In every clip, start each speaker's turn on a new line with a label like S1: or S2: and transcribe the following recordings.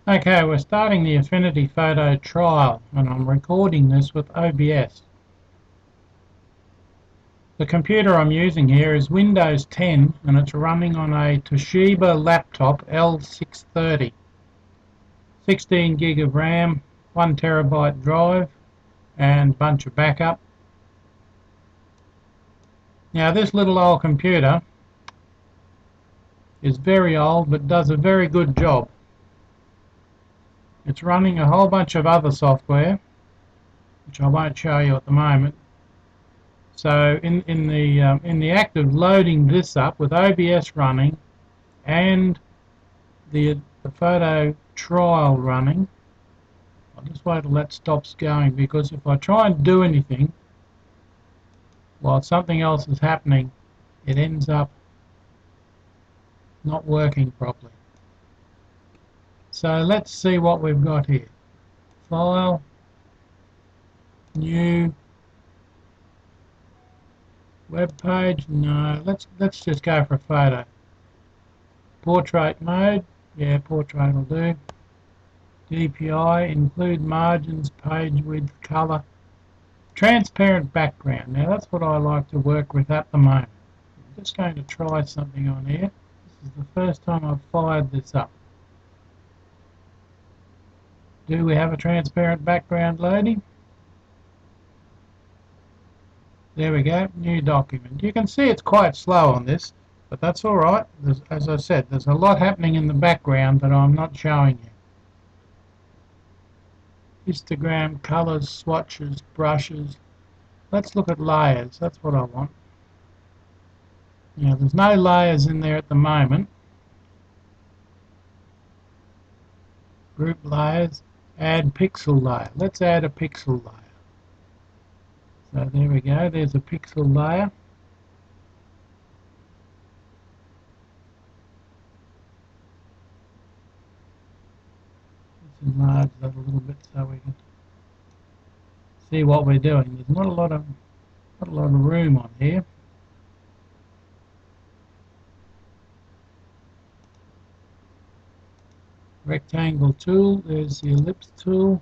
S1: Okay, we're starting the Affinity Photo trial and I'm recording this with OBS. The computer I'm using here is Windows 10 and it's running on a Toshiba Laptop L630. 16 gig of RAM, 1 terabyte drive and a bunch of backup. Now this little old computer is very old but does a very good job. It's running a whole bunch of other software which I won't show you at the moment. So in the act of loading this up with OBS running and the photo trial running, I'll just wait till that stops going, because if I try and do anything while something else is happening, it ends up not working properly. So let's see what we've got here. File, new, web page. No, let's just go for a photo. Portrait mode. Yeah, portrait will do. DPI, include margins, page width, color. Transparent background. Now that's what I like to work with at the moment. I'm just going to try something on here. This is the first time I've fired this up. Do we have a transparent background loading? There we go, new document. You can see it's quite slow on this, but that's alright. As I said, there's a lot happening in the background that I'm not showing you. Histogram, colors, swatches, brushes. Let's look at layers. That's what I want. Now, there's no layers in there at the moment. Group layers, add pixel layer. Let's add a pixel layer. So there we go, there's a pixel layer. Let's enlarge that a little bit so we can see what we're doing. There's not a lot of room on here. Rectangle tool, there's the ellipse tool.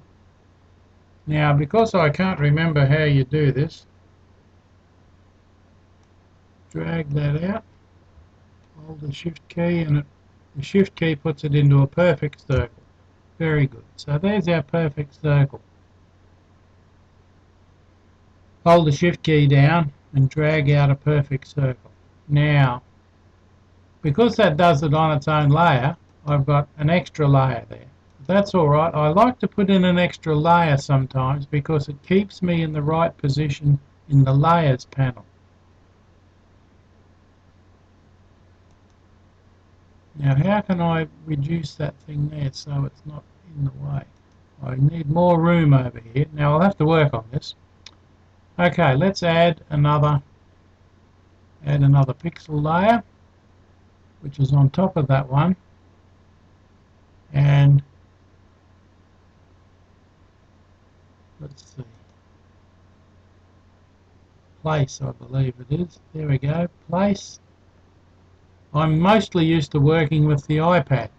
S1: Now, because I can't remember how you do this, drag that out, hold the shift key, and the shift key puts it into a perfect circle. Very good. So there's our perfect circle. Hold the shift key down and drag out a perfect circle. Now, because that does it on its own layer, I've got an extra layer there. That's alright. I like to put in an extra layer sometimes because it keeps me in the right position in the layers panel. Now, how can I reduce that thing there so it's not in the way? I need more room over here. Now, I'll have to work on this. Okay, let's add another pixel layer, which is on top of that one, and let's see, place, I believe it is. There we go, place. I'm mostly used to working with the iPad,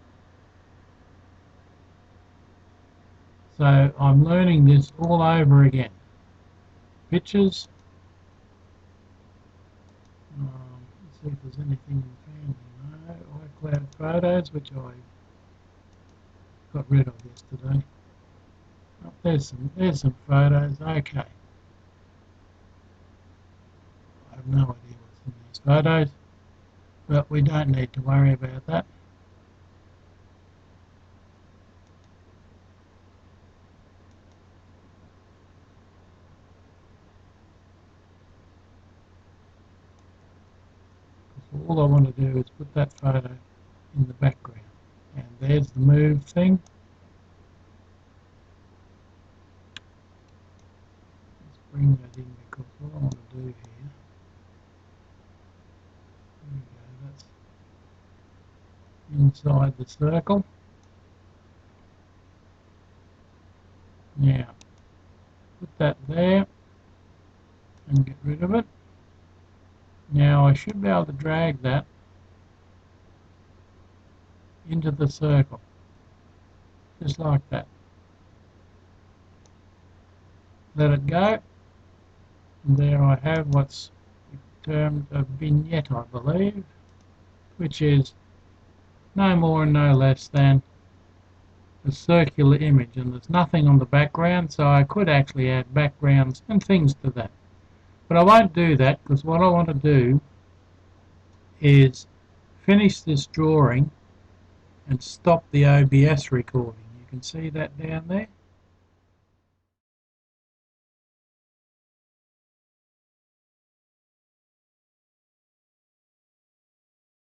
S1: so I'm learning this all over again. Pictures. Let's see if there's anything in family. No, iCloud photos, which I got rid of yesterday. Oh, there's some photos. Okay. I have no idea what's in these photos, but we don't need to worry about that. All I want to do is put that photo in the background. And there's the move thing. Let's bring that in, because what I want to do here, there we go, that's inside the circle. Now, put that there and get rid of it. Now I should be able to drag that into the circle. just like that. Let it go, and there I have what's termed a vignette, I believe, which is no more and no less than a circular image, and there's nothing on the background, so I could actually add backgrounds and things to that. But I won't do that, because what I want to do is finish this drawing and stop the OBS recording. You can see that down there.